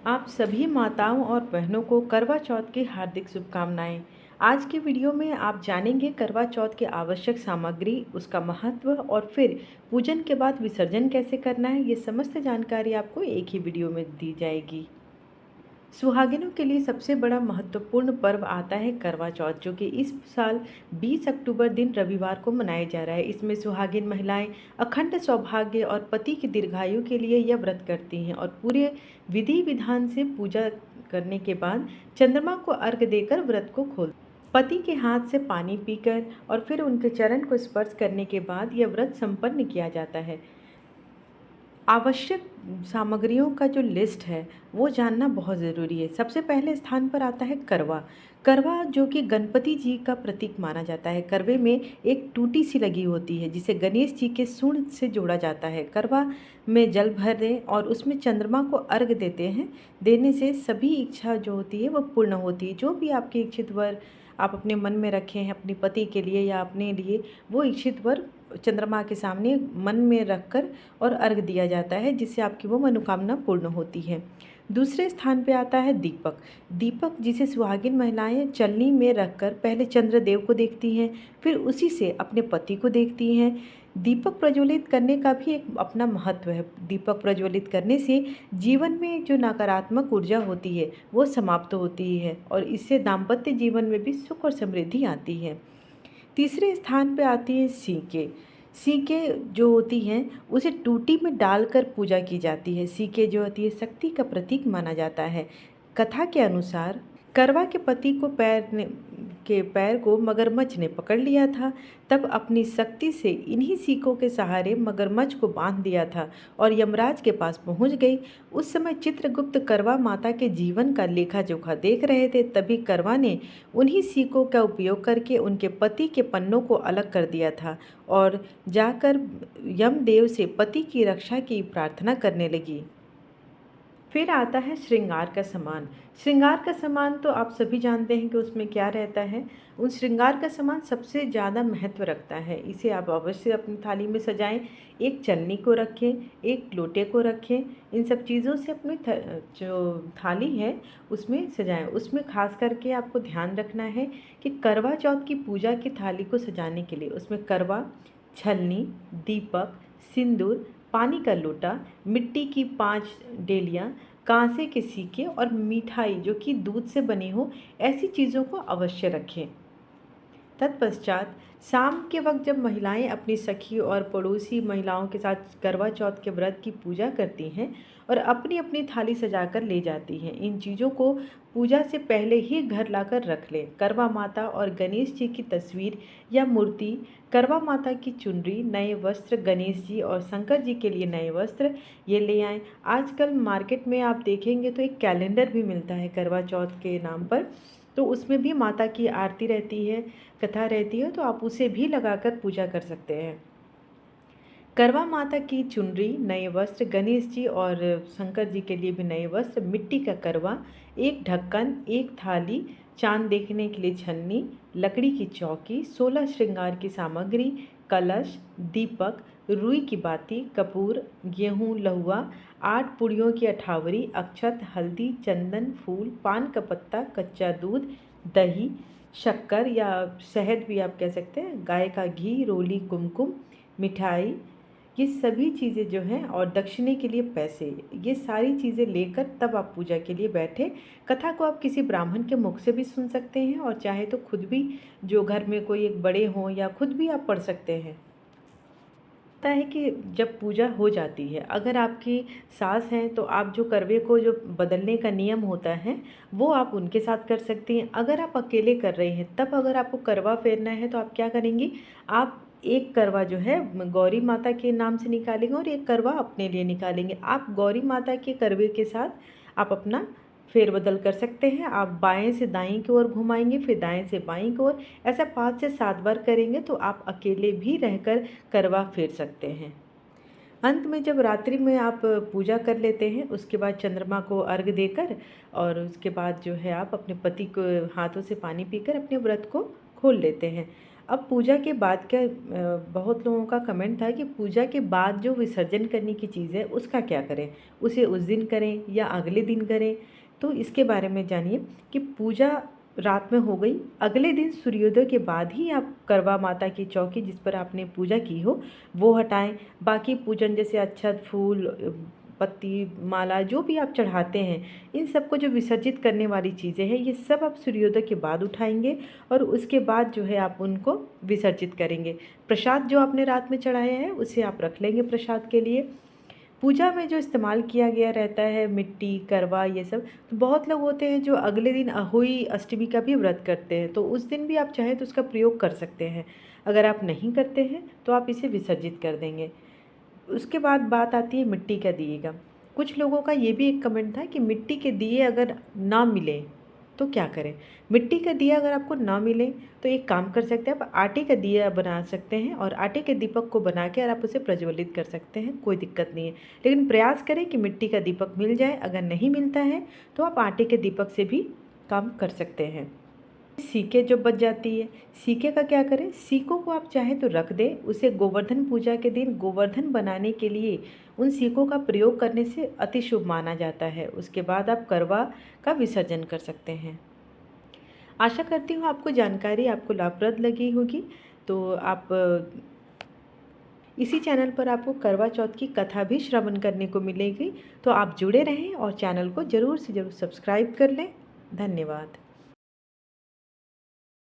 आप सभी माताओं और बहनों को करवा चौथ की हार्दिक शुभकामनाएं। आज के वीडियो में आप जानेंगे करवा चौथ की आवश्यक सामग्री, उसका महत्व और फिर पूजन के बाद विसर्जन कैसे करना है। ये समस्त जानकारी आपको एक ही वीडियो में दी जाएगी। सुहागिनों के लिए सबसे बड़ा महत्वपूर्ण पर्व आता है करवा चौथ, जो कि इस साल 20 अक्टूबर दिन रविवार को मनाया जा रहा है। इसमें सुहागिन महिलाएं अखंड सौभाग्य और पति की दीर्घायु के लिए यह व्रत करती हैं और पूरे विधि विधान से पूजा करने के बाद चंद्रमा को अर्घ्य देकर व्रत को खोल पति के हाथ से पानी पीकर और फिर उनके चरण को स्पर्श करने के बाद यह व्रत संपन्न किया जाता है। आवश्यक सामग्रियों का जो लिस्ट है वो जानना बहुत ज़रूरी है। सबसे पहले स्थान पर आता है करवा। करवा जो कि गणपति जी का प्रतीक माना जाता है। करवे में एक टूटी सी लगी होती है जिसे गणेश जी के सूंड से जोड़ा जाता है। करवा में जल भर दें और उसमें चंद्रमा को अर्घ देते हैं। देने से सभी इच्छा जो होती है वो पूर्ण होती है। जो भी आपकी इच्छित वर आप अपने मन में रखे हैं अपने पति के लिए या अपने लिए, वो इच्छित वर चंद्रमा के सामने मन में रखकर और अर्घ दिया जाता है, जिससे आपकी वो मनोकामना पूर्ण होती है। दूसरे स्थान पे आता है दीपक। दीपक जिसे सुहागिन महिलाएं चलनी में रखकर पहले चंद्रदेव को देखती हैं, फिर उसी से अपने पति को देखती हैं। दीपक प्रज्वलित करने का भी एक अपना महत्व है। दीपक प्रज्वलित करने से जीवन में जो नकारात्मक ऊर्जा होती है वो समाप्त होती है और इससे दाम्पत्य जीवन में भी सुख और समृद्धि आती है। तीसरे स्थान पे आती है सीके। सीके जो होती हैं उसे टूटी में डालकर पूजा की जाती है। सीके जो होती है शक्ति का प्रतीक माना जाता है। कथा के अनुसार करवा के पति को पैर को मगरमच्छ ने पकड़ लिया था। तब अपनी शक्ति से इन्हीं सीकों के सहारे मगरमच्छ को बांध दिया था और यमराज के पास पहुंच गई। उस समय चित्रगुप्त करवा माता के जीवन का लेखा जोखा देख रहे थे। तभी करवा ने उन्हीं सीकों का उपयोग करके उनके पति के पन्नों को अलग कर दिया था और जाकर यमदेव से पति की रक्षा की प्रार्थना करने लगी। फिर आता है श्रृंगार का सामान। श्रृंगार का सामान तो आप सभी जानते हैं कि उसमें क्या रहता है। उन श्रृंगार का सामान सबसे ज़्यादा महत्व रखता है। इसे आप अवश्य अपनी थाली में सजाएं। एक चलनी को रखें, एक लोटे को रखें। इन सब चीज़ों से अपनी जो थाली है उसमें सजाएं। उसमें खास करके आपको ध्यान रखना है कि करवा चौथ की पूजा की थाली को सजाने के लिए उसमें करवा, छलनी, दीपक, सिंदूर, पानी का लोटा, मिट्टी की 5 डेलियाँ, कांसे के सिक्के और मिठाई जो कि दूध से बनी हो, ऐसी चीज़ों को अवश्य रखें। तत्पश्चात शाम के वक्त जब महिलाएं अपनी सखी और पड़ोसी महिलाओं के साथ करवा चौथ के व्रत की पूजा करती हैं और अपनी अपनी थाली सजाकर ले जाती हैं। इन चीज़ों को पूजा से पहले ही घर लाकर रख लें। करवा माता और गणेश जी की तस्वीर या मूर्ति, करवा माता की चुनरी, नए वस्त्र, गणेश जी और शंकर जी के लिए नए वस्त्र ये ले आएँ। आजकल मार्केट में आप देखेंगे तो एक कैलेंडर भी मिलता है करवा चौथ के नाम पर, तो उसमें भी माता की आरती रहती है, कथा रहती है, तो आप उसे भी लगाकर पूजा कर सकते हैं। करवा माता की चुनरी, नए वस्त्र, गणेश जी और शंकर जी के लिए भी नए वस्त्र, मिट्टी का करवा, एक ढक्कन, एक थाली, चांद देखने के लिए छन्नी, लकड़ी की चौकी, 16 श्रृंगार की सामग्री, कलश, दीपक, रुई की बाती, कपूर, गेहूँ लहुआ, 8 पुड़ियों की अठावरी, अक्षत, हल्दी, चंदन, फूल, पान का पत्ता, कच्चा दूध, दही, शक्कर या शहद भी आप कह सकते हैं, गाय का घी, रोली, कुमकुम, मिठाई, ये सभी चीज़ें जो हैं और दक्षिणे के लिए पैसे, ये सारी चीज़ें लेकर तब आप पूजा के लिए बैठे। कथा को आप किसी ब्राह्मण के मुख से भी सुन सकते हैं और चाहे तो खुद भी, जो घर में कोई एक बड़े हों या खुद भी आप पढ़ सकते हैं। होता है कि जब पूजा हो जाती है, अगर आपकी सास हैं तो आप जो करवे को जो बदलने का नियम होता है वो आप उनके साथ कर सकती हैं। अगर आप अकेले कर रहे हैं तब अगर आपको करवा फेरना है तो आप क्या करेंगी, आप एक करवा जो है गौरी माता के नाम से निकालेंगे और एक करवा अपने लिए निकालेंगे। आप गौरी माता के करवे के साथ आप अपना फेरबदल कर सकते हैं। आप बाएं से दाएं की ओर घुमाएंगे, फिर दाएं से बाएं की ओर, ऐसा 5 से 7 बार करेंगे तो आप अकेले भी रहकर करवा फेर सकते हैं। अंत में जब रात्रि में आप पूजा कर लेते हैं उसके बाद चंद्रमा को अर्घ देकर और उसके बाद जो है आप अपने पति को हाथों से पानी पीकर अपने व्रत को खोल लेते हैं। अब पूजा के बाद का बहुत लोगों का कमेंट था कि पूजा के बाद जो विसर्जन करने की चीज़ है उसका क्या करें, उसे उस दिन करें या अगले दिन करें। तो इसके बारे में जानिए कि पूजा रात में हो गई, अगले दिन सूर्योदय के बाद ही आप करवा माता की चौकी जिस पर आपने पूजा की हो वो हटाएं। बाकी पूजन जैसे अक्षत, फूल, पत्ती, माला जो भी आप चढ़ाते हैं, इन सबको जो विसर्जित करने वाली चीज़ें हैं ये सब आप सूर्योदय के बाद उठाएंगे और उसके बाद जो है आप उनको विसर्जित करेंगे। प्रसाद जो आपने रात में चढ़ाया है उसे आप रख लेंगे प्रसाद के लिए। पूजा में जो इस्तेमाल किया गया रहता है मिट्टी, करवा, ये सब, तो बहुत लोग होते हैं जो अगले दिन अहोई अष्टमी का भी व्रत करते हैं, तो उस दिन भी आप चाहें तो उसका प्रयोग कर सकते हैं। अगर आप नहीं करते हैं तो आप इसे विसर्जित कर देंगे। उसके बाद बात आती है मिट्टी का दिए का। कुछ लोगों का ये भी एक कमेंट था कि मिट्टी के दिए अगर ना मिले तो क्या करें। मिट्टी का दिया अगर आपको ना मिले तो एक काम कर सकते हैं, आप आटे का दिया बना सकते हैं और आटे के दीपक को बना के और आप उसे प्रज्वलित कर सकते हैं, कोई दिक्कत नहीं है। लेकिन प्रयास करें कि मिट्टी का दीपक मिल जाए। अगर नहीं मिलता है तो आप आटे के दीपक से भी काम कर सकते हैं। सीके जो बच जाती है, सीके का क्या करें, सीकों को आप चाहे तो रख दें, उसे गोवर्धन पूजा के दिन गोवर्धन बनाने के लिए उन सीकों का प्रयोग करने से अति शुभ माना जाता है। उसके बाद आप करवा का विसर्जन कर सकते हैं। आशा करती हूँ आपको जानकारी आपको लाभप्रद लगी होगी। तो आप इसी चैनल पर आपको करवा चौथ की कथा भी श्रवण करने को मिलेगी। तो आप जुड़े रहें और चैनल को ज़रूर से ज़रूर सब्सक्राइब कर लें। धन्यवाद।